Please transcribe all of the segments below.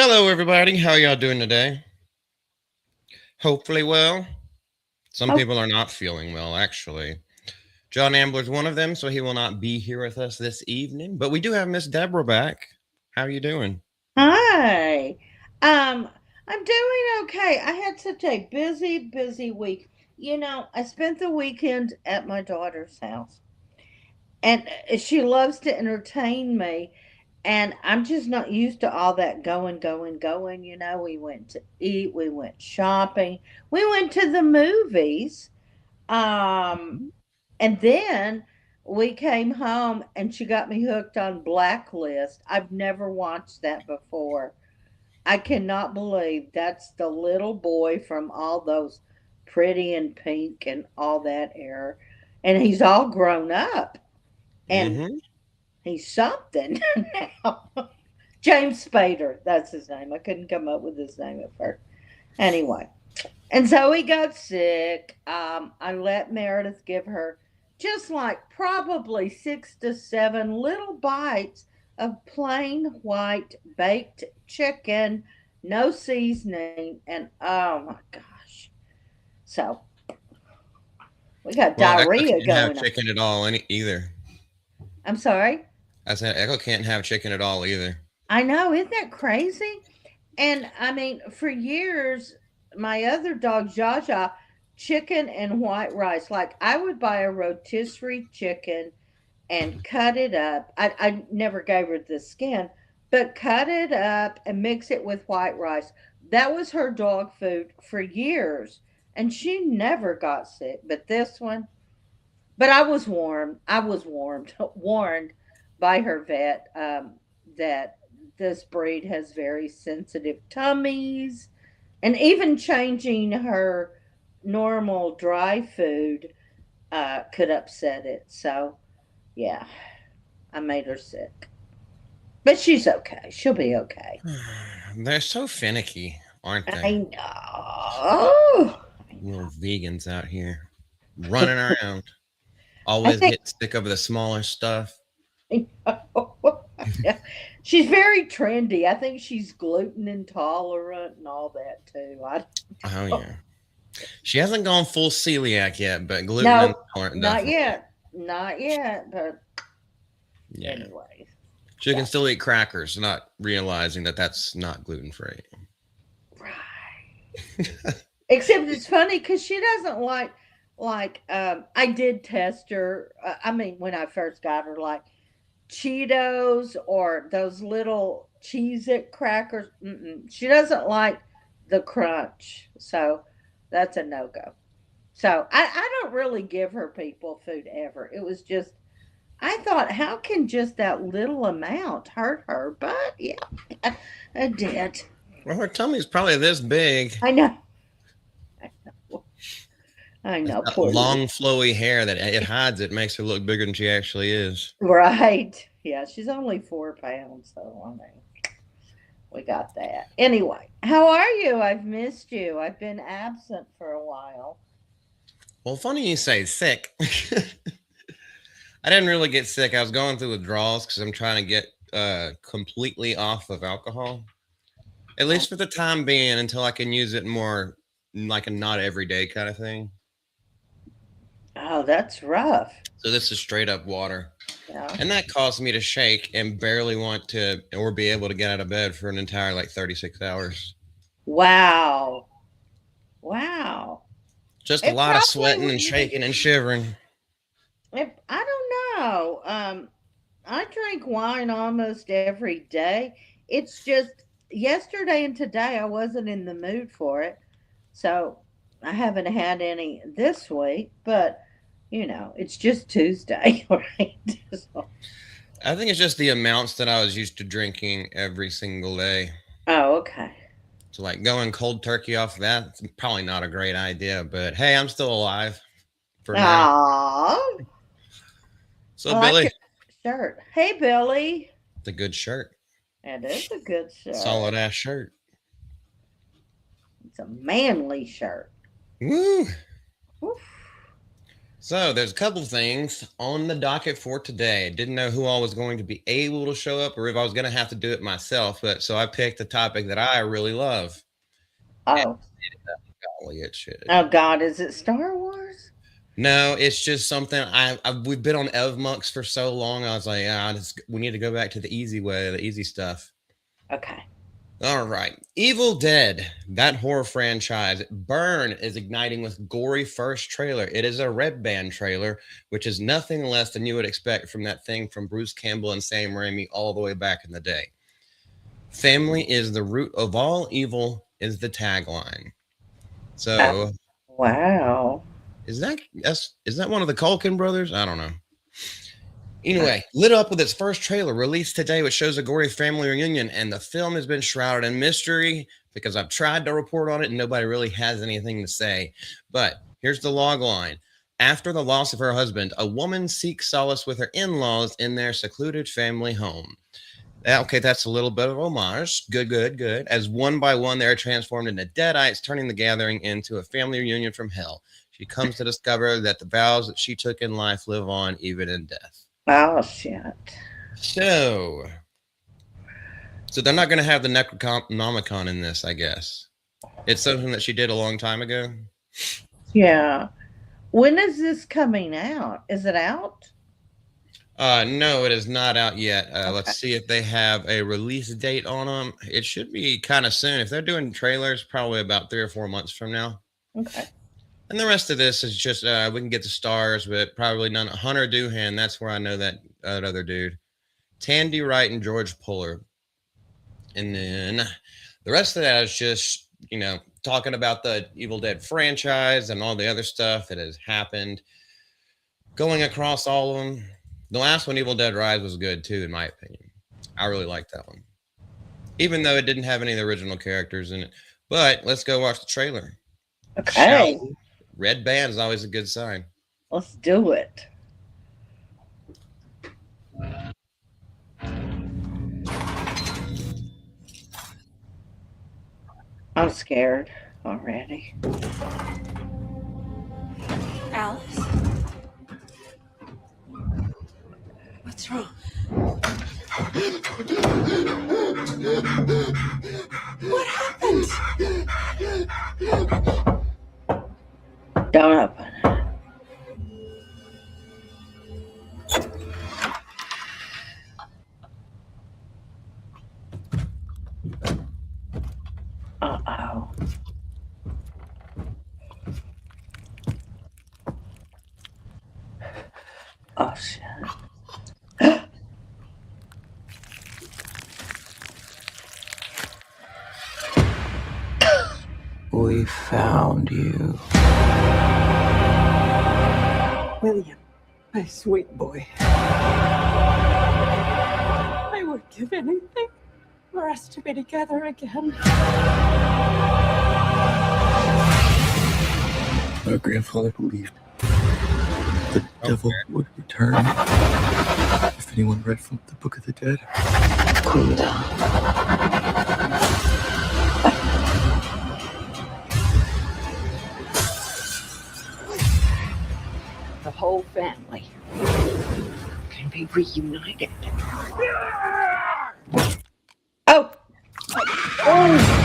Hello, everybody. How y'all doing today? Hopefully well. Some Oh, people are not feeling well, actually. John Ambler's one of them, so he will not be here with us this evening. But we do have Miss Deborah back. How are you doing? hi. Um, I'm doing okay. I had such a busy week. I spent the weekend at my daughter's house, and she loves to entertain me, and I'm just not used to all that going. We went to eat, we went shopping, we went to the movies, and then we came home and she got me hooked on Blacklist. I've never watched that before. I cannot believe that's the little boy from all those Pretty in Pink and all that era. And he's all grown up and Mm-hmm. he's something now. James Spader, that's his name. I couldn't come up with his name at first. Anyway, and so he got sick. I let Meredith give her just like probably 6 to 7 little bites of plain white baked chicken, no seasoning, and oh my gosh. So we got Well, Echo diarrhea can't have going on. chicken at all either. I'm sorry. I said Echo can't have chicken at all either. I know, isn't that crazy? And I mean, for years, my other dog, Jaja, chicken and white rice. Like I would buy a rotisserie chicken and cut it up. I never gave her the skin, but cut it up and mix it with white rice. That was her dog food for years. And she never got sick. But this one, but I was warned. I was warned by her vet that this breed has very sensitive tummies, and even changing her normal dry food could upset it. So yeah, I made her sick, but she's okay. She'll be okay. They're so finicky, aren't I they? know. Little vegans out here running around, I always think getting sick of the smaller stuff. I know. Yeah. She's very trendy. I think she's gluten intolerant and all that too. I Oh, don't know. yeah. She hasn't gone full celiac yet, but gluten No, intolerant not definitely. yet. Not yet. But Yeah. anyways, She can so still eat crackers, not realizing that that's not gluten free. right. Except it's funny because she doesn't I did test her. I mean, when I first got her, like Cheetos or those little Cheez It crackers. Mm-mm. She doesn't like the crunch. So that's a no go. So I don't really give her people food ever. It was just, I thought, how can just that little amount hurt her? But yeah, it did. Well, her tummy's probably this big. I know. I It's know. got Poor little. long, flowy hair that it hides. It makes her look bigger than she actually is. Right. Yeah, she's only 4 pounds. So, I mean, we got that. Anyway, how are you? I've missed you. I've been absent for a while. Well, funny you say sick. I didn't really get sick. I was going through withdrawals because I'm trying to get completely off of alcohol, at Oh, least for the time being, until I can use it more like a not everyday kind of thing. oh, that's rough. So this is straight up water. Yeah. And that caused me to shake and barely want to or be able to get out of bed for an entire like 36 hours. Wow. Wow. Just a It lot of probably sweating would and be. shaking and shivering. I don't know. I drink wine almost every day. It's just yesterday and today I wasn't in the mood for it. So I haven't had any this week, but it's just Tuesday, right? So, I think it's just the amounts that I was used to drinking every single day. oh, okay. So like going cold turkey off of that, it's probably not a great idea, but hey, I'm still alive for now. Aw, So I like your Billy, shirt. Hey, Billy. it's a good shirt. It is a good Solid shirt. ass shirt. It's a manly shirt. Woo! Oof. So there's a couple things on the docket for today. Didn't know who all was going to be able to show up or if I was going to have to do it myself, but so I picked a topic that I really love. And Oh, golly, it should. oh God, is it Star Wars? No, it's just something we've been on Evmux for so long. I was like, we need to go back to the easy way, the easy stuff. Okay. All right. Evil Dead, that horror franchise. Burn is igniting with gory first trailer. It is a red band trailer, which is nothing less than you would expect from that thing from Bruce Campbell and Sam Raimi all the way back in the day. Family is the root of all evil is the tagline. Oh, So wow. is that one of the Culkin brothers? I don't know. Anyway, lit up with its first trailer released today, which shows a gory family reunion, and the film has been shrouded in mystery because I've tried to report on it and nobody really has anything to say. But here's the log line. After the loss of her husband, a woman seeks solace with her in laws in their secluded family home. Okay, that's a little bit of homage. Good, good, good. As one by one, they are transformed into deadites, turning the gathering into a family reunion from hell. She comes to discover that the vows that she took in life live on even in death. Oh, shit. So, so they're not going to have the Necronomicon in this, I guess. It's something that she did a long time ago. Yeah. When is this coming out? Is it out? No, it is not out yet. Let's Okay. see if they have a release date on them. It should be kind of soon. If they're doing trailers, probably about 3 or 4 months from now. Okay. And the rest of this is just we can get the stars, but probably none. Hunter Doohan, that's where I know that other dude. Tandy Wright and George Puller. And then the rest of that is just, talking about the Evil Dead franchise and all the other stuff that has happened, going across all of them. The last one, Evil Dead Rise, was good too, in my opinion. I really liked that one, even though it didn't have any of the original characters in it. But let's go watch the trailer. Shall Okay. we? Red band is always a good sign. Let's do it. I'm scared already. Alice? What's wrong? What happened? Don't open it. Uh-oh. Oh, shit. We found you. William, my sweet boy. I would give anything for us to be together again. Our grandfather believed the devil would return if anyone read from the Book of the Dead. Cool down. The whole family can be reunited. Oh! Oh!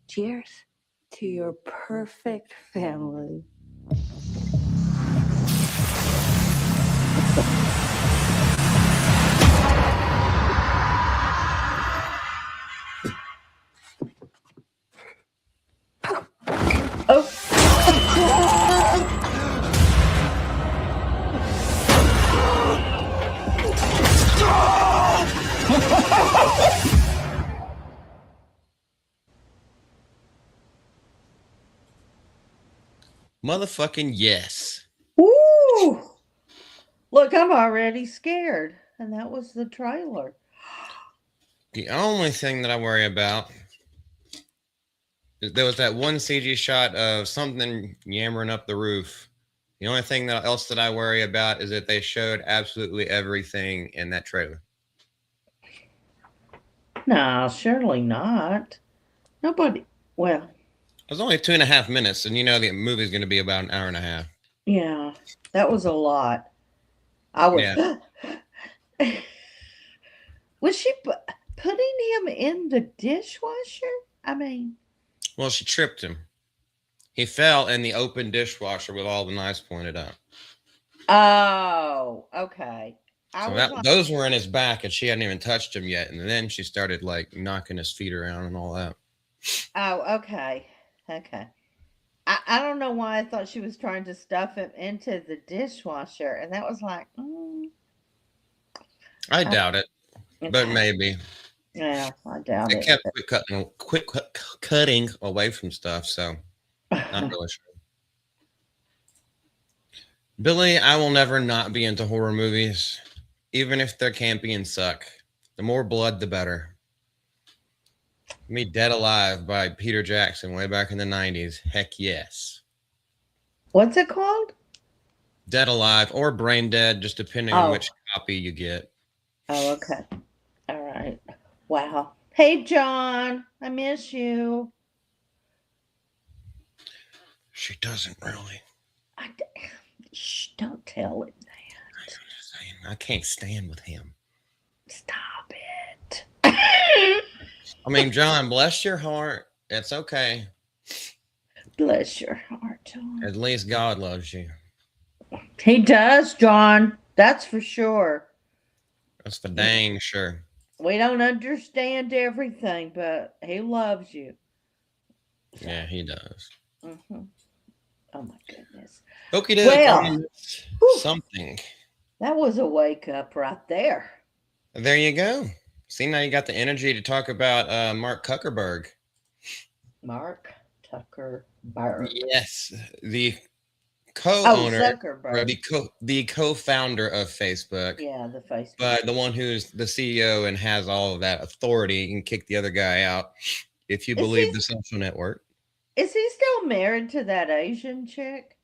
Cheers to your perfect family. Oh! Motherfucking yes. Woo! Look, I'm already scared. And that was the trailer. The only thing that I worry about There was that one CG shot of something yammering up the roof. The only thing else that I worry about is that they showed absolutely everything in that trailer. No, surely not. Nobody. Well, It was only 2.5 minutes, and you know the movie's going to be about an hour and a half. yeah, that was a lot. I was. Yeah. Was she putting him in the dishwasher? I mean, Well, she tripped him. He fell in the open dishwasher with all the knives pointed out. oh, okay. So those were in his back, and she hadn't even touched him yet. And then she started like knocking his feet around and all that. Oh, okay. Okay. I don't know why I thought she was trying to stuff him into the dishwasher. And that was like, I doubt it, but okay. maybe. Yeah, I doubt It it. kept cutting away from stuff, so not really sure. Billy, I will never not be into horror movies, even if they're campy and suck. The more blood, the better. Me Dead Alive by Peter Jackson way back in the 90s. Heck yes. What's it called? Dead Alive or Brain Dead, just depending on which copy you get. Oh, okay. All right. Wow. Hey, John. I miss you. She doesn't really. Shh, don't tell him that. I can't stand with him. Stop it. I mean, John, bless your heart. It's okay. Bless your heart, John. At least God loves you. He does, John. That's for sure. That's for dang sure. We don't understand everything, but he loves you. Yeah, he does. Mm-hmm. Oh, my goodness. Okie doke. Well, something. That was a wake up right there. There you go. See, now you got the energy to talk about Mark Zuckerberg. Mark Zuckerberg. Yes, the co-owner, Zuckerberg. the co-founder of Facebook. Yeah, the Facebook. But the one who's the CEO and has all of that authority and kick the other guy out, if you believe the social network. Is he still married to that Asian chick?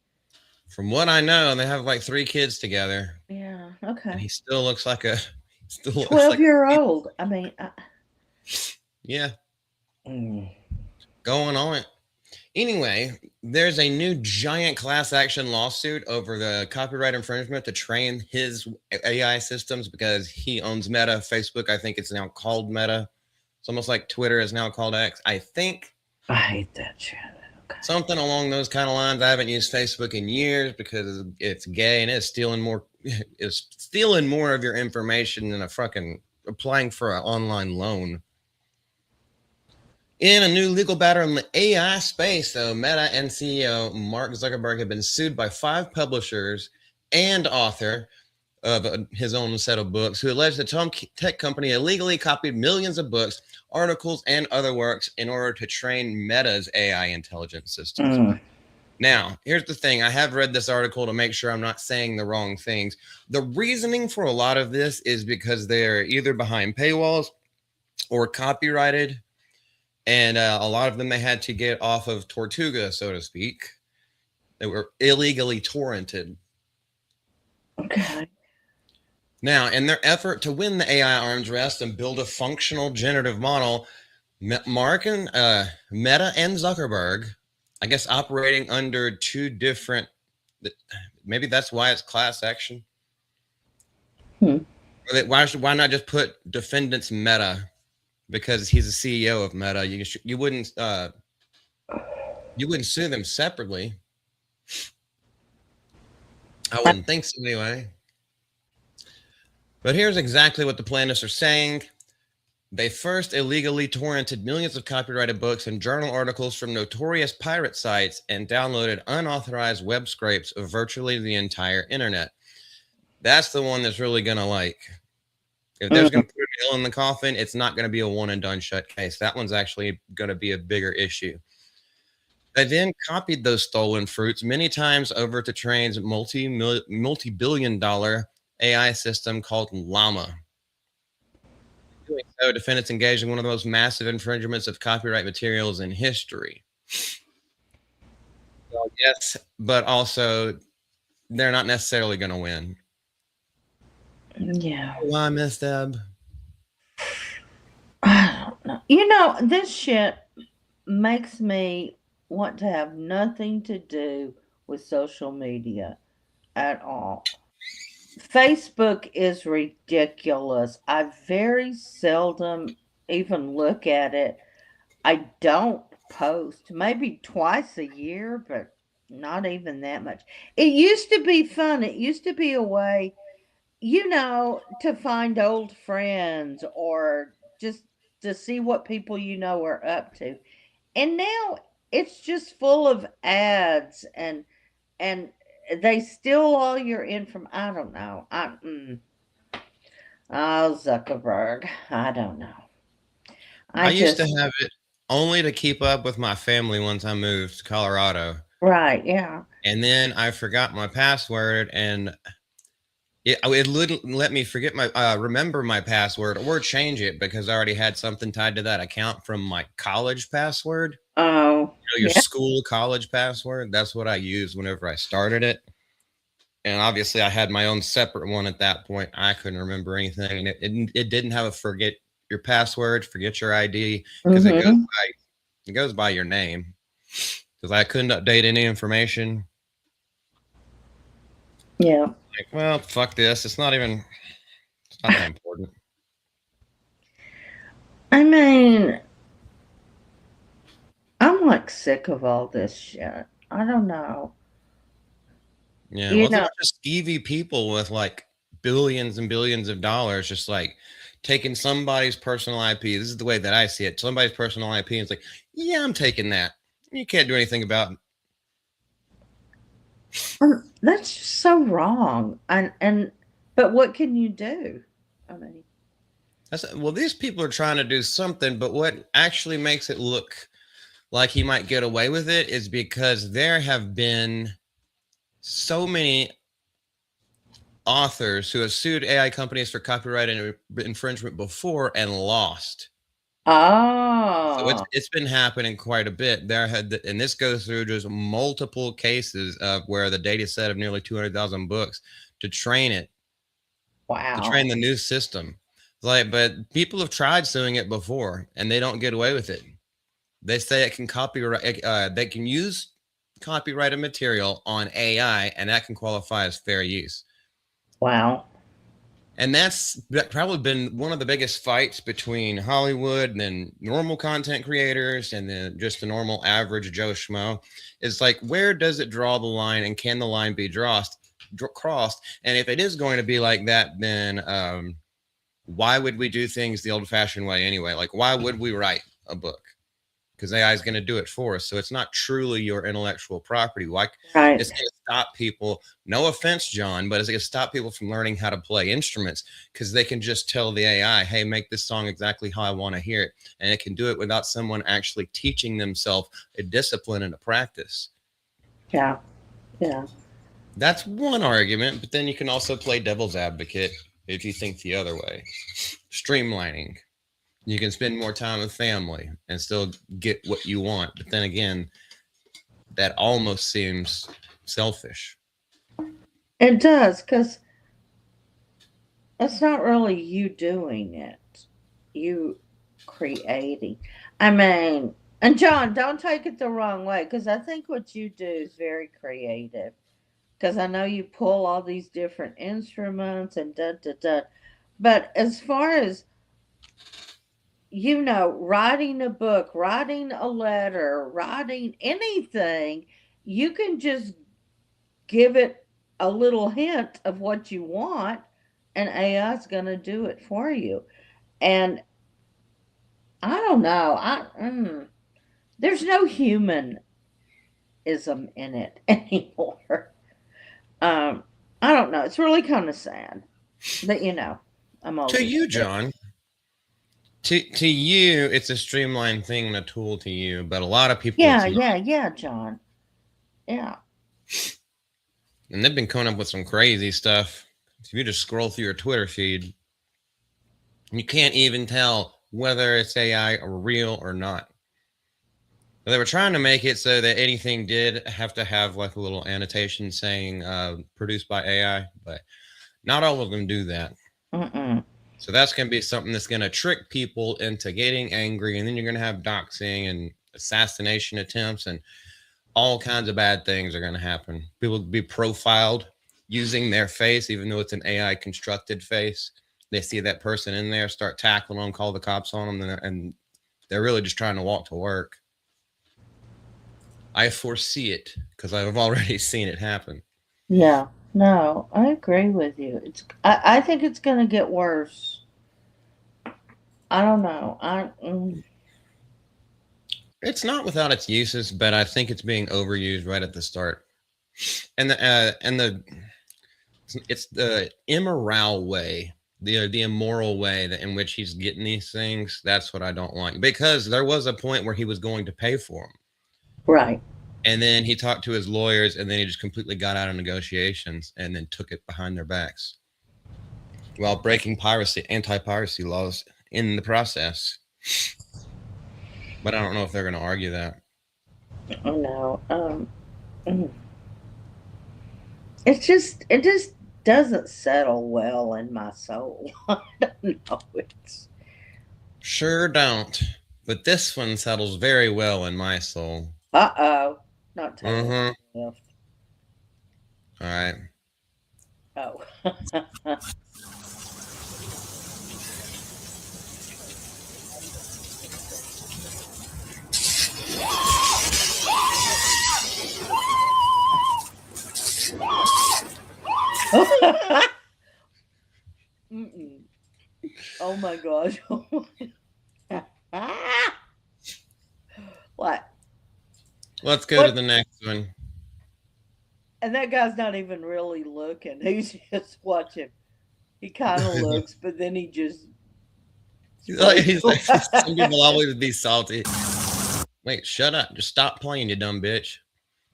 From what I know, they have like 3 kids together. Yeah, okay. And he still looks like a 12-year-old. I mean, yeah. Going on it. Anyway, there's a new giant class action lawsuit over the copyright infringement to train his AI systems because he owns Meta. Facebook, I think it's now called Meta. It's almost like Twitter is now called X. I think. I hate that shit. Okay. Something along those kind of lines. I haven't used Facebook in years because it's gay and it's stealing more of your information than a fucking applying for an online loan. In a new legal battle in the AI space, though, Meta and CEO Mark Zuckerberg have been sued by 5 publishers and author of his own set of books who allege the tech company illegally copied millions of books, articles, and other works in order to train Meta's AI intelligence systems. Now, here's the thing. I have read this article to make sure I'm not saying the wrong things. The reasoning for a lot of this is because they're either behind paywalls or copyrighted. And a lot of them they had to get off of Tortuga, so to speak. They were illegally torrented. Okay. Now, in their effort to win the AI arms race and build a functional generative model, Mark and Meta and Zuckerberg, I guess operating under 2 different, maybe that's why it's class action. Why not just put defendants Meta? Because he's the CEO of Meta, you wouldn't sue them separately. I wouldn't think so anyway. But here's exactly what the plaintiffs are saying. They first illegally torrented millions of copyrighted books and journal articles from notorious pirate sites and downloaded unauthorized web scrapes of virtually the entire internet. That's the one that's really gonna like. If there's going to put a nail in the coffin, it's not going to be a one and done shut case. That one's actually going to be a bigger issue. They then copied those stolen fruits many times over to train's multi-billion-dollar AI system called Llama. doing so, defendants engaged in one of the most massive infringements of copyright materials in history. Well, yes, but also they're not necessarily going to win. Yeah. Why, Miss Deb? I don't know. You know, this shit makes me want to have nothing to do with social media at all. Facebook is ridiculous. I very seldom even look at it. I don't post maybe twice a year, but not even that much. It used to be fun. It used to be a way, to find old friends or just to see what people are up to. And now it's just full of ads and they steal all your info. I don't know. Oh, Zuckerberg. I don't know. I I used to just have it only to keep up with my family once I moved to Colorado. right, yeah. And then I forgot my password, and it wouldn't let me forget remember my password or change it because I already had something tied to that account from my college password. Oh, Your yeah. school college password. That's what I used whenever I started it. And obviously, I had my own separate one at that point. I couldn't remember anything, and it didn't have a forget your password, forget your ID, because Mhm. it goes by your name. Because I couldn't update any information. Yeah. Like, well, fuck this. It's not that important. I mean, I'm like sick of all this shit. I don't know. Yeah, You well, it's a know, bunch of skeevy people with like billions and billions of dollars, just like taking somebody's personal IP. This is the way that I see it. Somebody's personal IP, and it's like, yeah, I'm taking that. You can't do anything about it. that's just so wrong. And but what can you do? I mean, Well, these people are trying to do something, but what actually makes it look like he might get away with it is because there have been so many authors who have sued AI companies for copyright infringement before and lost. So oh, it's been happening quite a bit. And this goes through just multiple cases of where the data set of nearly 200,000 books to train wow. the new system. But people have tried suing it before, and they don't get away with it. They say it can they can use copyrighted material on AI, and that can qualify as fair use. Wow. And that's probably been one of the biggest fights between Hollywood and then normal content creators and then just the normal average Joe Schmo. Is like, where does it draw the line, and can the line be crossed? And if it is going to be like that, then why would we do things the old-fashioned way anyway? Like, why would we write a book? Because AI is going to do it for us. So it's not truly your intellectual property. Like, Right. it's going to stop people. No offense, John, but it's going to stop people from learning how to play instruments because they can just tell the AI, hey, make this song exactly how I want to hear it. And it can do it without someone actually teaching themselves a discipline and a practice. Yeah. Yeah. That's one argument, but then you can also play devil's advocate if you think the other way. Streamlining. You can spend more time with family and still get what you want. But then again, that almost seems selfish. It does, because it's not really you doing it. You creating. I mean, and John, don't take it the wrong way, because I think what you do is very creative. Because I know you pull all these different instruments and da da da. But as far as writing a book, writing a letter, writing anything, you can just give it a little hint of what you want, and AI is going to do it for you. And I don't know. There's no humanism in it anymore. Um, I don't know. It's really kind of sad that I'm old. To you, John. To you, it's a streamlined thing and a tool to you, but a lot of people, Yeah, it's not. yeah, John. Yeah. And they've been coming up with some crazy stuff. If you just scroll through your Twitter feed, You can't even tell whether it's AI or real or not. They were trying to make it so that anything did have to have like a little annotation saying produced by AI, but not all of them do that. Mm-mm. So that's going to be something that's going to trick people into getting angry, and then you're going to have doxing and assassination attempts, and all kinds of bad things are going to happen. People will be profiled using their face, even though it's an AI constructed face. They see that person in there, start tackling them, call the cops on them, and they're really just trying to walk to work. I foresee it because I've already seen it happen. Yeah. No, I agree with you. I think it's going to get worse. I don't know. It's not without its uses, but I think it's being overused right at the start. And the it's the immoral way, the immoral way that in which he's getting these things. That's what I don't like, because there was a point where he was going to pay for them, Right. and then he talked to his lawyers, and then he just completely got out of negotiations and then took it behind their backs while breaking anti-piracy laws in the process. But I don't know if they're going to argue that. Oh no. Mm. It just doesn't settle well in my soul. I don't know. It's Sure don't. But this one settles very well in my soul. uh-oh. Not Taylor Mm-hmm. Swift. All right. Oh. Mm-mm. Oh my gosh. What? Let's go to What? the next one. And that guy's not even really looking. He's just watching. He kind of looks, but then he just fades He's like, some away. people always be salty. Wait, shut up. Just stop playing, you dumb bitch.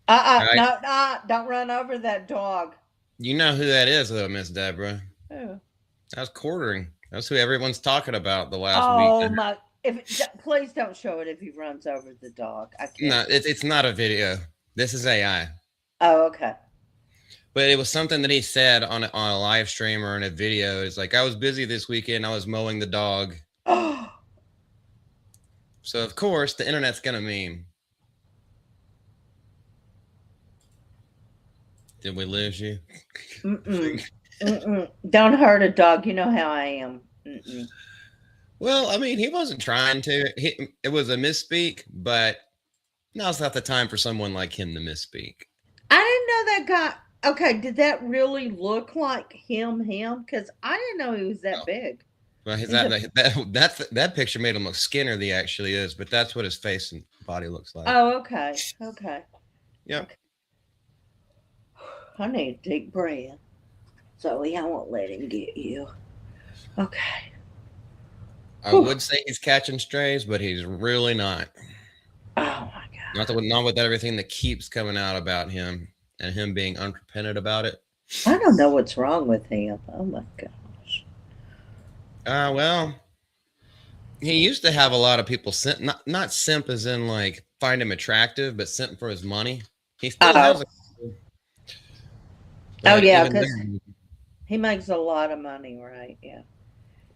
All right. No, no, don't run over that dog. You know who that is, though, Miss Deborah. Oh, That's quartering. That's who everyone's talking about the last week. oh my! Please don't show it if he runs over the dog. I can't. No, it's not a video. This is AI. Oh, okay. But it was something that he said on a live stream or in a video. It's like, I was busy this weekend. I was mowing the dog. Oh, So, of course, the internet's going to meme. Did we lose you? mm-mm, mm-mm. Don't hurt a dog. You know how I am. Mm-mm. Well, I mean, he wasn't trying to. It was a misspeak, but now's not the time for someone like him to misspeak. I didn't know that guy. Okay, did that really look like him? Him? Because I didn't know he was that No. big. Well, He's a, that picture made him look skinnier than he actually is, but that's what his face and body looks like. oh, okay. Okay. Yep. Okay. I need a deep breath. Zoe, I won't let him get you. Okay. I Whew. would say he's catching strays, but he's really not. Oh my God. Not with everything that keeps coming out about him and him being unrepentant about it. I don't know what's wrong with him. Oh my gosh. Well, he used to have a lot of people simp, not simp as in like find him attractive, but simp for his money. He still has Oh. a. Oh But yeah, even because then, he makes a lot of money, right? Yeah.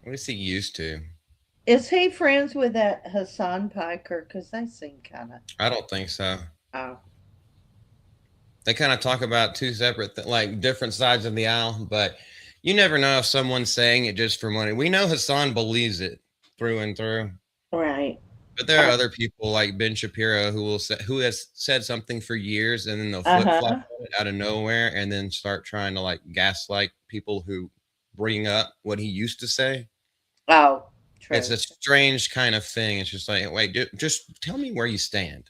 at least he used to. Is he friends with that Hassan Piker? Because they seem kind of. I don't think so. Oh. They kind of talk about two separate, like different sides of the aisle, but you never know if someone's saying it just for money. We know Hassan believes it through and through, Right. but there are other people like Ben Shapiro who has said something for years and then they'll Uh flip flop huh. on it out of nowhere and then start trying to like gaslight people who bring up what he used to say. Oh, It's true. a strange kind of thing. It's just like, wait, just tell me where you stand.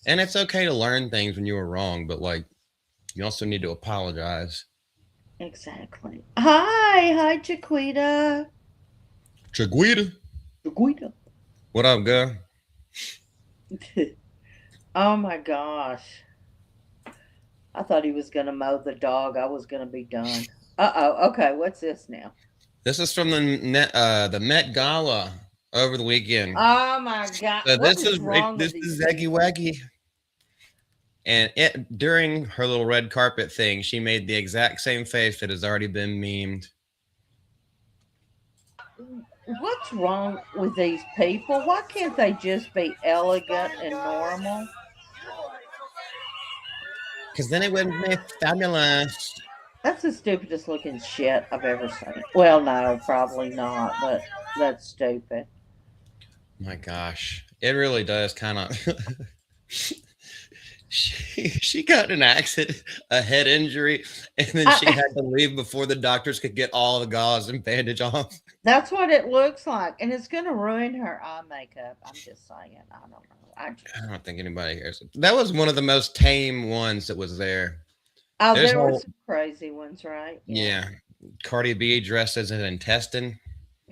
And it's okay to learn things when you were wrong, but like, you also need to apologize. Exactly. Hi, Chiquita. Chiquita, Chiquita. what up, girl? Oh my gosh. I thought he was gonna mow the dog. I was gonna be done. Uh oh. Okay, what's this now? This is from the Met Gala over the weekend. Oh my God. So What this is is wrong with this these is Eggy people? Waggy, and during her little red carpet thing, she made the exact same face that has already been memed. What's wrong with these people? Why can't they just be elegant and normal? Because then it would be fabulous. That's the stupidest looking shit I've ever seen. Well, no, probably not, but that's stupid. My gosh, it really does kind of. She got in an accident, a head injury, and then she I, had to leave before the doctors could get all the gauze and bandage off. that's what it looks like, and it's going to ruin her eye makeup. I'm just saying. I don't know. I I just. don't think anybody cares. That was one of the most tame ones that was there. Oh, There's there were no, some crazy ones, right? Yeah. yeah, Cardi B dressed as an intestine.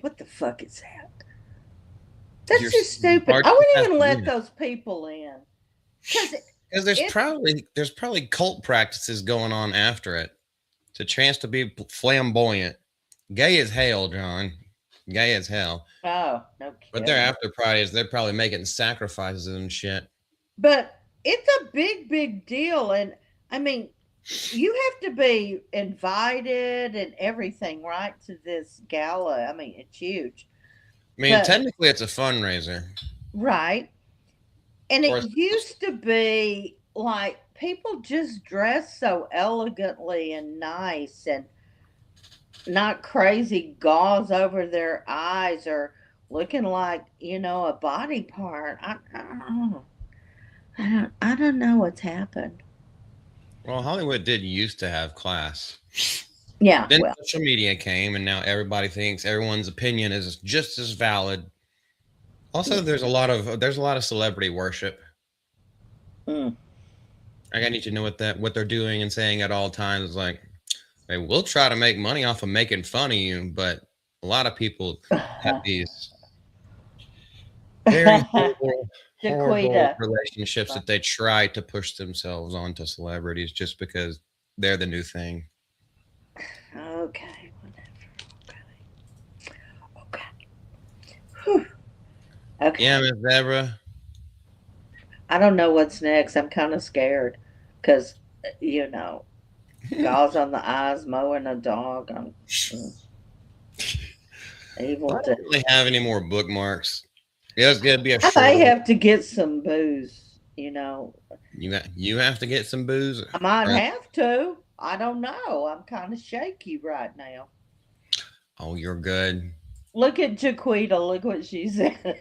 What the fuck is that? You're That's just stupid. hard I to wouldn't pass even let unit those people in because because it. there's probably cult practices going on after it. It's a chance to be flamboyant, gay as hell, John, gay as hell. Oh, no But their kidding. after parties, they're probably making sacrifices and shit. But it's a big, big deal, and I mean, you have to be invited and everything, right, to this gala. I mean, it's huge. I mean, To technically, it's a fundraiser, right, and or it it's supposed used to be like people just dress so elegantly and nice and not crazy gauze over their eyes or looking like a body part. I don't know. I don't know what's happened. well, Hollywood did used to have class. Yeah, Then well, social media came, and now everybody thinks everyone's opinion is just as valid. Also, there's a lot of celebrity worship. mm, Like, I need to know what they're doing and saying at all times. Like, hey, we'll try to make money off of making fun of you, but a lot of people have these very horrible Jaquita. relationships that they try to push themselves onto celebrities just because they're the new thing. Okay, whatever. Okay. Whew. Yeah, Okay. Miss Deborah. I don't know what's next. I'm kind of scared because, you know, gauze on the eyes, mowing a dog. I'm I evil. don't really have any more bookmarks. It was gonna be a I shorter may one. have to get some booze. You know, You have to get some booze. I might Right? have to. I don't know. I'm kind of shaky right now. Oh, you're good. Look at Jaquita. Look what she said.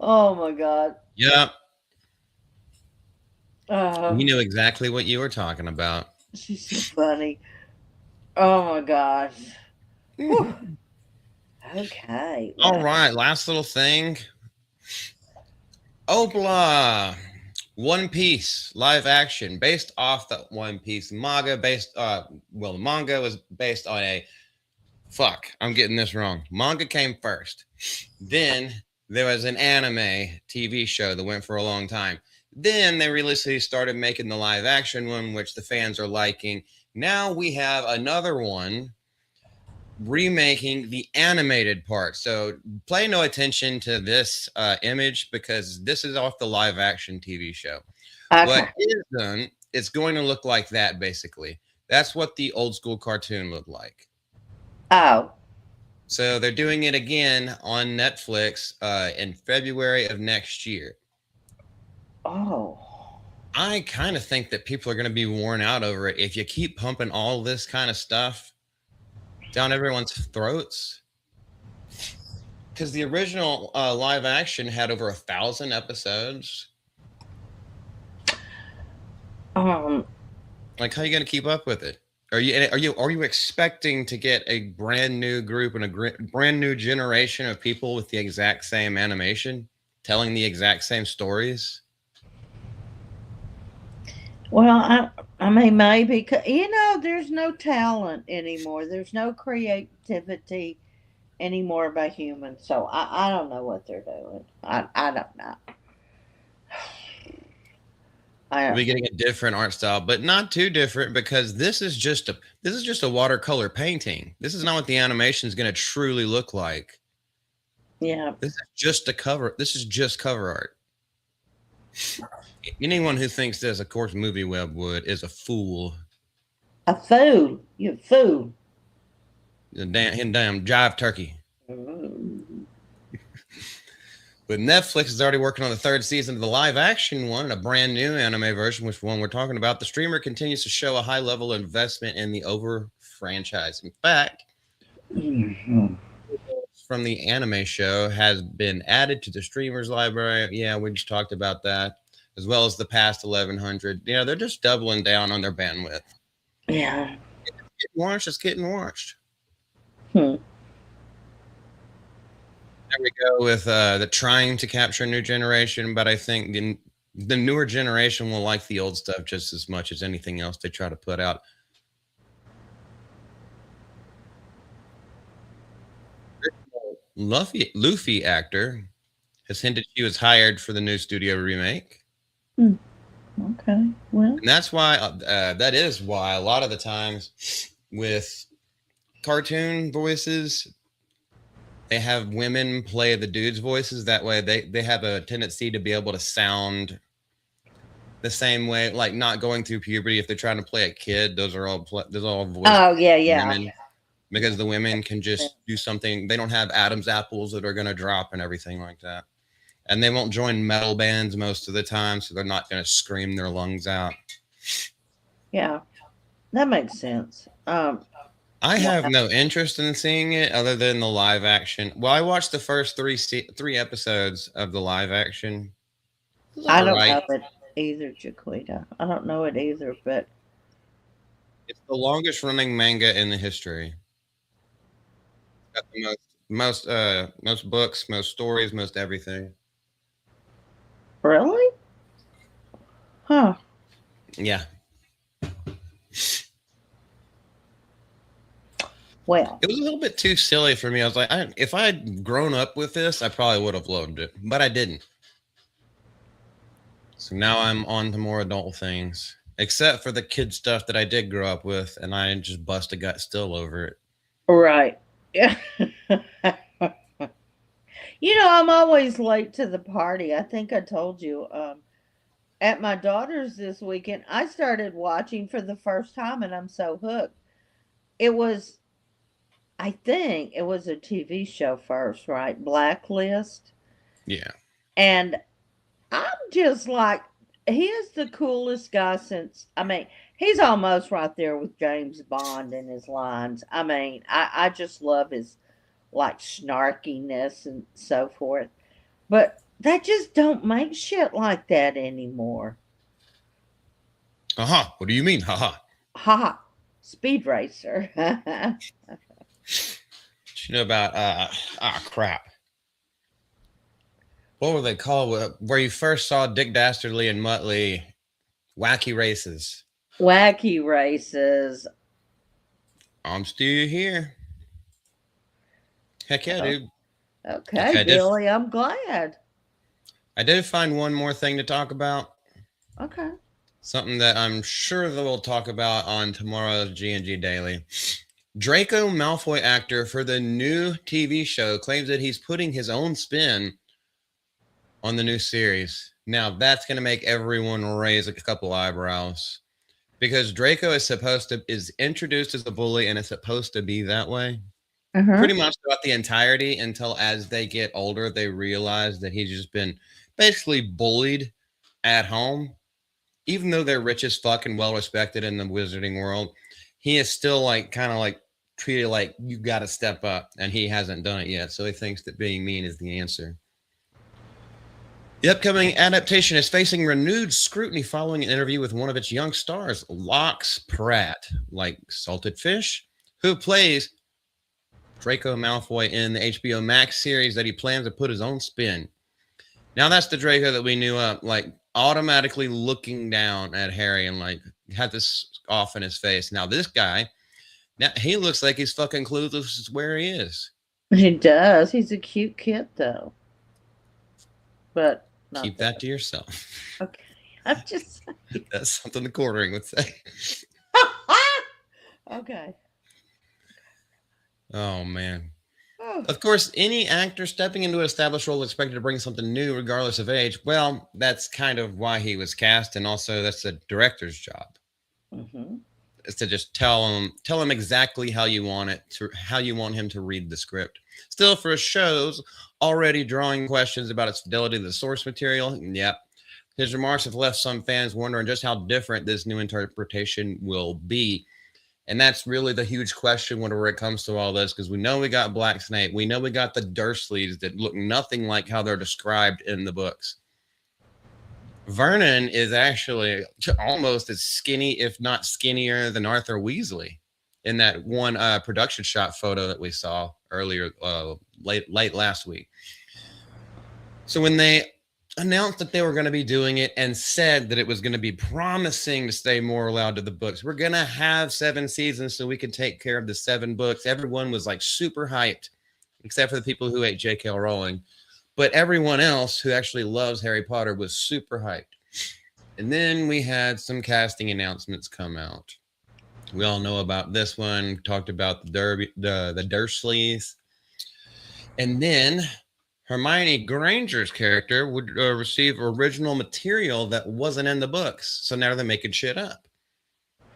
Oh my God. Yep. You Uh, knew exactly what you were talking about. she's so funny. Oh my gosh. Whew. Okay. All Well, right, last little thing. Opla. One Piece live action based off the One Piece manga the manga was based on a fuck, I'm getting this wrong. Manga came first. Then there was an anime TV show that went for a long time. Then they recently started making the live action one, which the fans are liking. Now we have another one remaking the animated part. So pay no attention to this image because this is off the live action TV show. What okay. is done, it's going to look like that basically. That's what the old school cartoon looked like. Oh. So they're doing it again on Netflix in February of next year. Oh. I kind of think that people are going to be worn out over it if you keep pumping all this kind of stuff down everyone's throats. Because the original live action had over 1,000 episodes. Um. Like, how are you going to keep up with it? Are you expecting to get a brand new group and a brand new generation of people with the exact same animation, telling the exact same stories? Well, I mean, maybe there's no talent anymore. There's no creativity anymore by humans. So I don't know what they're doing. I don't know. I We're getting a different art style, but not too different because this is just a watercolor painting. This is not what the animation is going to truly look like. yeah. This is just a cover. This is just cover art. Anyone who thinks this, of course, Movie Web would, is a fool. A fool. You a fool. A damn jive turkey. But Netflix is already working on the third season of the live action one, a brand new anime version, which one we're talking about. The streamer continues to show a high level of investment in the over franchise. In fact, from the anime show has been added to the streamer's library. Yeah, we just talked about that, as well as the past 1100. Yeah, they're just doubling down on their bandwidth. Yeah. It's getting watched. Hmm. There we go with the trying to capture a new generation, but I think the newer generation will like the old stuff just as much as anything else they try to put out. Luffy actor has hinted she was hired for the new studio remake. Okay, well, And that's why that is why a lot of the times with cartoon voices, they have women play the dudes' voices. That way they have a tendency to be able to sound the same way, like not going through puberty. If they're trying to play a kid, those are all voices. oh yeah. Women, because the women can just do something. They don't have Adam's apples that are going to drop and everything like that. And they won't join metal bands most of the time, so they're not going to scream their lungs out. Yeah, that makes sense. I have no interest in seeing it other than the live action. Well, I watched the first three episodes of the live action. I don't know it either, Jaquita. I don't know it either, but it's the longest running manga in the history. Got the most books, most stories, most everything. really? Huh. Yeah. Well, it was a little bit too silly for me. I was like, if I had grown up with this, I probably would have loved it, but I didn't. So now I'm on to more adult things, except for the kid stuff that I did grow up with, and I just bust a gut still over it. Right. Yeah. I'm always late to the party. I think I told you. At my daughter's this weekend, I started watching for the first time, and I'm so hooked. I think it was a TV show first, right? Blacklist. Yeah. And I'm just like, he is the coolest guy since, he's almost right there with James Bond in his lines. I just love his like snarkiness and so forth. But they just don't make shit like that anymore. What do you mean? Ha. Speed Racer. What you know about crap. What were they called? Where you first saw Dick Dastardly and Muttley? Wacky Races. Wacky Races. I'm still here. Heck yeah, dude. Okay, Billy, I'm glad. I did find one more thing to talk about. Okay. Something that I'm sure that we'll talk about on tomorrow's G&G Daily. Draco Malfoy actor for the new TV show claims that he's putting his own spin on the new series. Now, that's going to make everyone raise a couple eyebrows. Because Draco is introduced as a bully and is supposed to be that way. Pretty much throughout the entirety until as they get older, they realize that he's just been basically bullied at home. Even though they're rich as fuck and well respected in the wizarding world, he is still kind of treated like you got to step up, and he hasn't done it yet. So he thinks that being mean is the answer. The upcoming adaptation is facing renewed scrutiny following an interview with one of its young stars, Lox Pratt, like Salted Fish, who plays Draco Malfoy in the HBO Max series that he plans to put his own spin. Now that's the Draco that we knew automatically looking down at Harry and had this off in his face. Now this guy, now he looks like he's fucking clueless where he is. He does. He's a cute kid though. But keep that to yourself. Okay. I'm just That's something the quartering would say. okay. Oh man. Oh, Of course, any actor stepping into an established role is expected to bring something new, regardless of age. Well, that's kind of why he was cast, and also that's the director's job. hmm Is to just tell him exactly how you want how you want him to read the script. Still, for shows already drawing questions about its fidelity to the source material, yep, his remarks have left some fans wondering just how different this new interpretation will be. And that's really the huge question whenever it comes to all this, because we know we got Black Snake, we know we got the Dursleys that look nothing like how they're described in the books. Vernon is actually almost as skinny, if not skinnier, than Arthur Weasley in that one production shot photo that we saw earlier, late last week. So when they announced that they were going to be doing it and said that it was going to be promising to stay more allowed to the books, we're going to have 7 seasons so we can take care of the 7 books. Everyone was like super hyped, except for the people who hate J.K. Rowling. But everyone else who actually loves Harry Potter was super hyped. And then we had some casting announcements come out. We all know about this one. Talked about the Dursleys. And then Hermione Granger's character would receive original material that wasn't in the books. So now they're making shit up.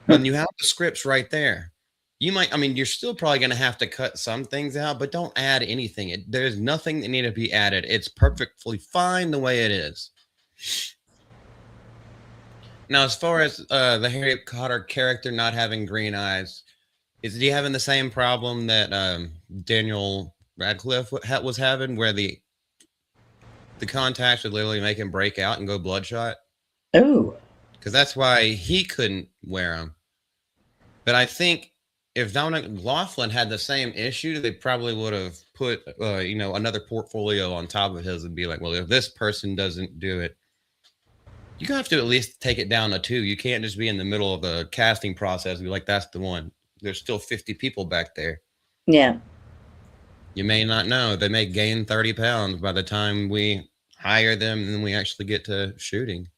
When you have the scripts right there, you're still probably going to have to cut some things out, but don't add anything. There's nothing that need to be added. It's perfectly fine the way it is. Now, as far as the Harry Potter character not having green eyes, is he having the same problem that Daniel Radcliffe was having, where the contacts would literally make him break out and go bloodshot? oh, Because that's why he couldn't wear them. But I think if Dominic Laughlin had the same issue, they probably would have put, another portfolio on top of his and be like, well, if this person doesn't do it, you have to at least take it down to 2. You can't just be in the middle of the casting process and be like, that's the one. There's still 50 people back there. yeah. You may not know. They may gain 30 pounds by the time we hire them and then we actually get to shooting.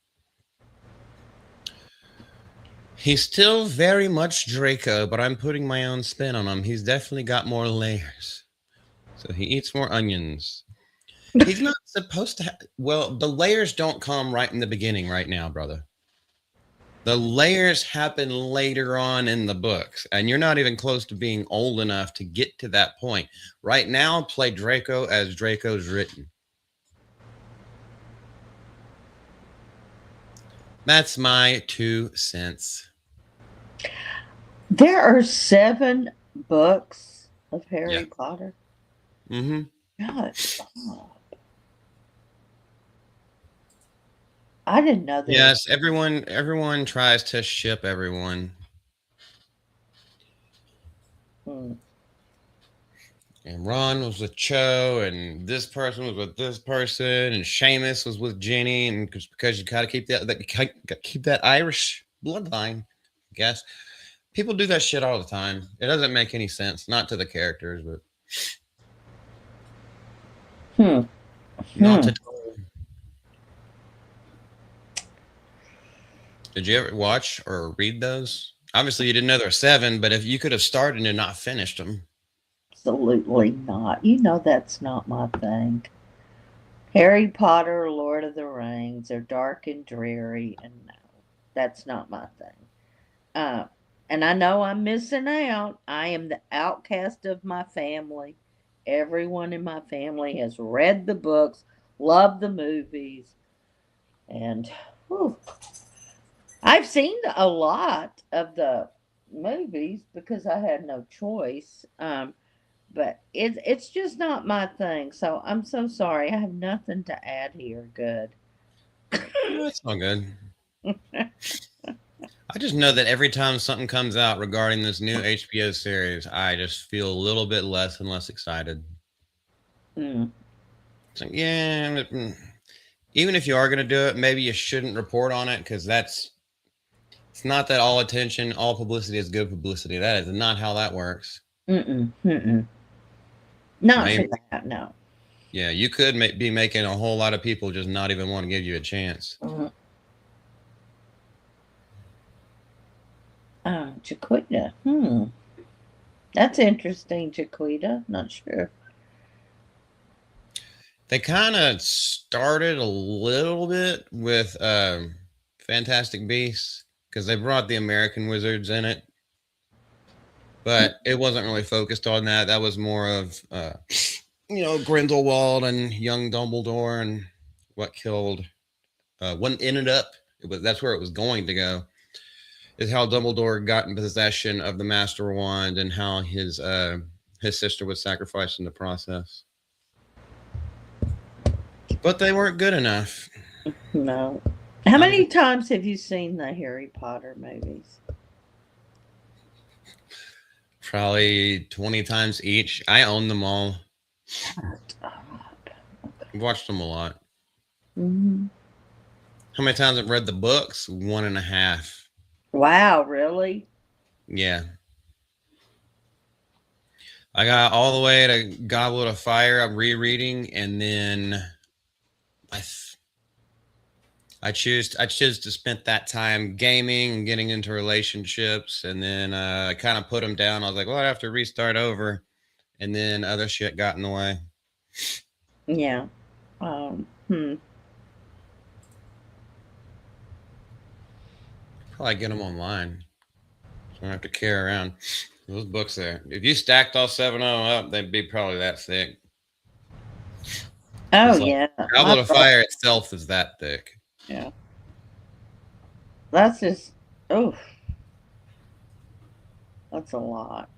He's still very much Draco, but I'm putting my own spin on him. He's definitely got more layers. So he eats more onions. He's not supposed to well, the layers don't come right in the beginning right now, brother. The layers happen later on in the books, and you're not even close to being old enough to get to that point. Right now, play Draco as Draco's written. That's my 2 cents. There are 7 books of Harry Potter. Mm-hmm. God, stop. I didn't know that. Yes, everyone tries to ship everyone. Hmm. And Ron was with Cho, and this person was with this person, and Seamus was with Jenny, and because you gotta keep that Irish bloodline, I guess. People do that shit all the time. It doesn't make any sense, not to the characters, but not to. Did you ever watch or read those? Obviously, you didn't know there were 7, but if you could have started and not finished them. Absolutely not. You know that's not my thing. Harry Potter, Lord of the Rings are dark and dreary, and no, that's not my thing. And I know I'm missing out. I am the outcast of my family. Everyone in my family has read the books, loved the movies, and whew, I've seen a lot of the movies because I had no choice. But it's just not my thing. So I'm so sorry. I have nothing to add here. Good. That's all good. I just know that every time something comes out regarding this new HBO series, I just feel a little bit less and less excited. So, yeah, even if you are going to do it, maybe you shouldn't report on it, because it's not that all attention, all publicity is good publicity. That is not how that works. Not for that, no. Yeah, you could be making a whole lot of people just not even want to give you a chance. Jaquita. That's interesting, Jaquita. Not sure. They kind of started a little bit with Fantastic Beasts because they brought the American Wizards in it, but it wasn't really focused on that. That was more of Grindelwald and young Dumbledore and what killed. What ended up that's where it was going to go. Is how Dumbledore got in possession of the Master Wand and how his sister was sacrificed in the process. But they weren't good enough. No. How many times have you seen the Harry Potter movies? Probably 20 times each. I own them all. I've watched them a lot. Mm-hmm. How many times I've read the books? 1.5. Wow, really? Yeah. I got all the way to Goblet of Fire. I'm rereading, and then I choose to spend that time gaming and getting into relationships, and then I kind of put them down. I was like, well, I have to restart over, and then other shit got in the way. Yeah. Probably get them online. So I don't have to carry around those books there. If you stacked all 7 of them up, they'd be probably that thick. Oh, yeah. Goblet of Fire itself is that thick. Yeah. That's just, that's a lot.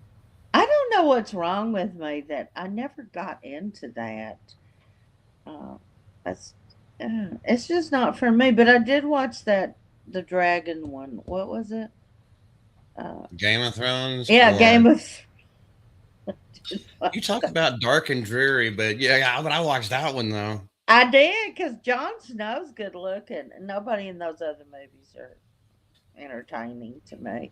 I don't know what's wrong with me that I never got into that. That's, it's just not for me. But I did watch the dragon one. What was it? Game of Thrones? Yeah, Game of. You talk about dark and dreary, but but I watched that one though. I did because Jon Snow's good looking, and nobody in those other movies are entertaining to me.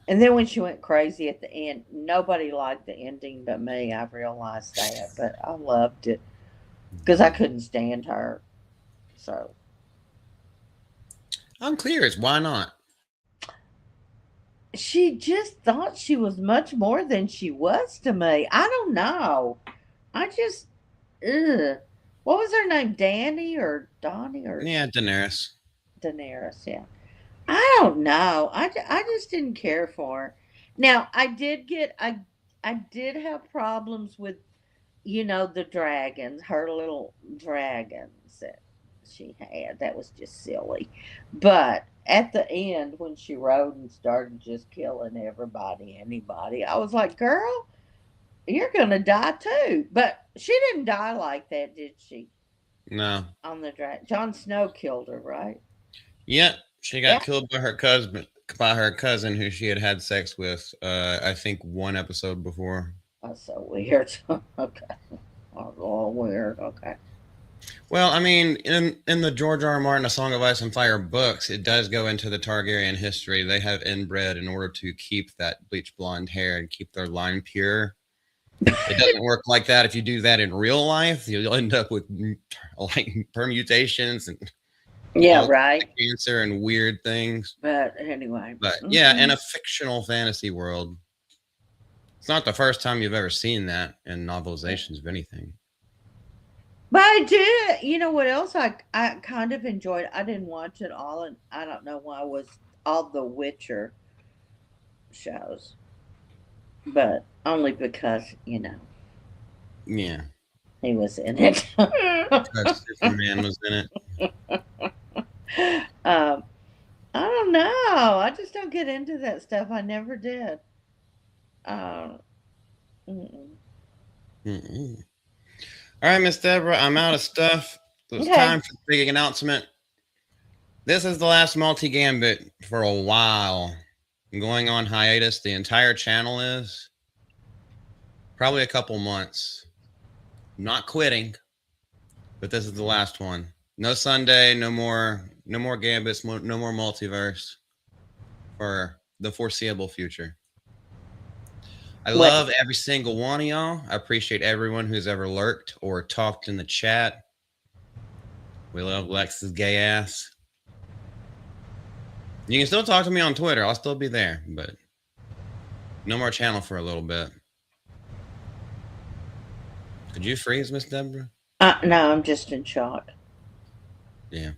And then when she went crazy at the end, nobody liked the ending but me. I realized that, but I loved it because I couldn't stand her. So I'm curious, why not? She just thought she was much more than she was to me. I don't know. I just, ugh. What was her name? Danny or Donnie or Daenerys. Daenerys? Yeah. I don't know. I just didn't care for her. Now I did have problems with the dragons, her little dragons that she had. That was just silly. But at the end, when she rode and started just killing anybody, I was like, girl, you're going to die too. But she didn't die like that, did she? No. On the dragon. Jon Snow killed her, right? Yeah. She got killed by her cousin who she had sex with, I think 1 episode before. That's so weird. Okay. Oh, weird. Okay. Well, I mean, in the George R. R. Martin A Song of Ice and Fire books, it does go into the Targaryen history. They have inbred in order to keep that bleach blonde hair and keep their line pure. It doesn't work like that. If you do that in real life, you'll end up with like permutations and right, cancer and weird things. But anyway, in a fictional fantasy world, it's not the first time you've ever seen that in novelizations of anything. But I did. You know what else I kind of enjoyed? I didn't watch it all, and I don't know why. Was all the Witcher shows, but only because Yeah, he was in it. Superman was in it. I don't know. I just don't get into that stuff. I never did. All right, Miss Deborah, I'm out of stuff. It's time for the big announcement. This is the last Malty Gambit for a while. I'm going on hiatus. The entire channel is probably a couple months. I'm not quitting, but this is the last one. No Sunday, no more Gambits, no more Multiverse for the foreseeable future. I love every single one of y'all. I appreciate everyone who's ever lurked or talked in the chat. We love Lex's gay ass. You can still talk to me on Twitter. I'll still be there, but no more channel for a little bit. Did you freeze, Miss Deborah? No, I'm just in shock. Yeah.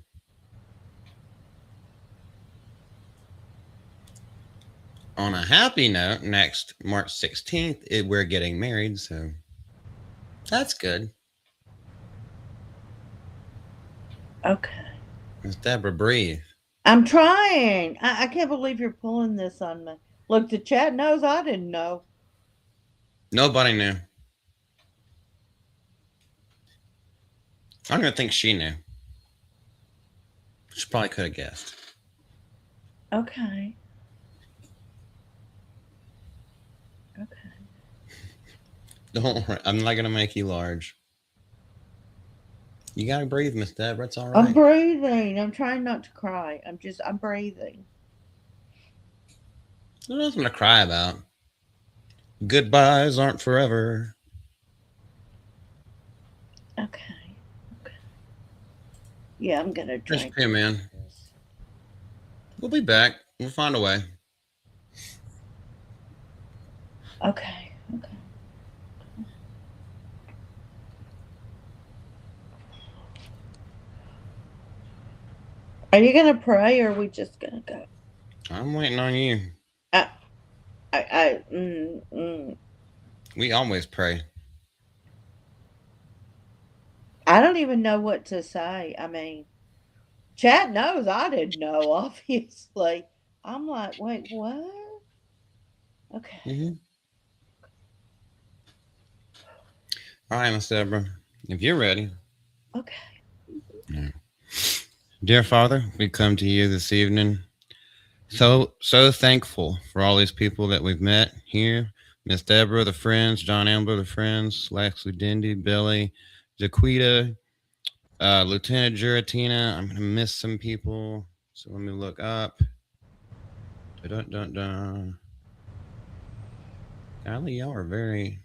On a happy note, next March 16th, we're getting married, so that's good. Okay. Miss Deborah, breathe. I'm trying. I can't believe you're pulling this on me. Look, the chat knows I didn't know. Nobody knew. I don't even think she knew. She probably could have guessed. Okay. Don't worry. I'm not going to make you large. You got to breathe, Miss Deborah. It's all right. I'm breathing. I'm trying not to cry. I'm breathing. There's nothing to cry about. Goodbyes aren't forever. Okay. Yeah, I'm going to drink. Just pay, man. We'll be back. We'll find a way. Okay. Are you going to pray or are we just going to go? I'm waiting on you. We always pray. I don't even know what to say. I mean, chat knows I didn't know, obviously. I'm like, wait, what? Okay. Mm-hmm. All right, Miss Deborah, if you're ready. Okay. Yeah. Dear Father, we come to you this evening so thankful for all these people that we've met here. Miss Deborah, the friends, John Amber, the friends, Lexley Dindy, Billy, Jaquita, Lieutenant Juratina. I'm going to miss some people, so let me look up. Golly, y'all are very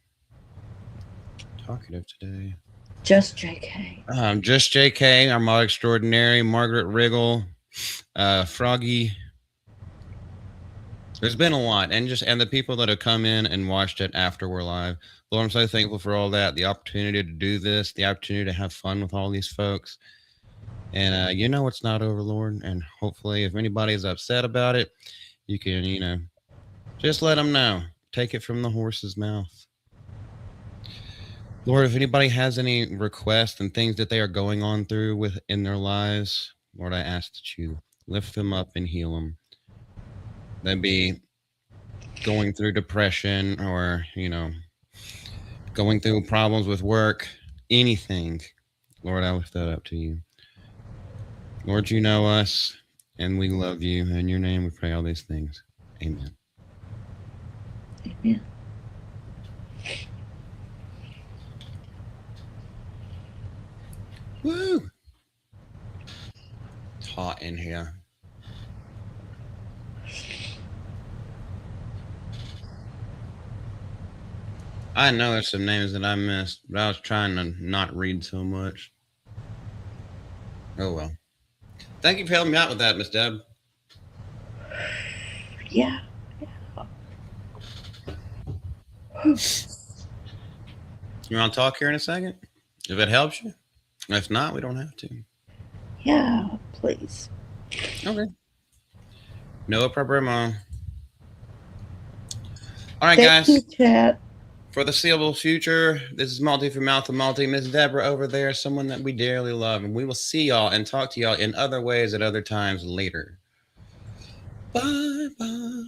talkative today. Just JK. Just JK, our mod extraordinary, Margaret Riggle, Froggy. There's been a lot, and the people that have come in and watched it after we're live. Lord, I'm so thankful for all that, the opportunity to do this, the opportunity to have fun with all these folks. And it's not over, Lord. And hopefully, if anybody is upset about it, you can, just let them know. Take it from the horse's mouth. Lord, if anybody has any requests and things that they are going on through in their lives, Lord, I ask that you lift them up and heal them. They'd be going through depression or, going through problems with work, anything. Lord, I lift that up to you. Lord, you know us and we love you. In your name, we pray all these things. Amen. Amen. Woo! It's hot in here. I know there's some names that I missed, but I was trying to not read so much. Oh well. Thank you for helping me out with that, Miss Deb. Yeah. You want to talk here in a second? If it helps you. If not, we don't have to. Yeah, please. Okay. No problemo. All right, Thank guys. you, chat. For the seeable future, this is Malty from Mouth of Malty. Miss Deborah over there, someone that we dearly love. And we will see y'all and talk to y'all in other ways at other times later. Bye-bye.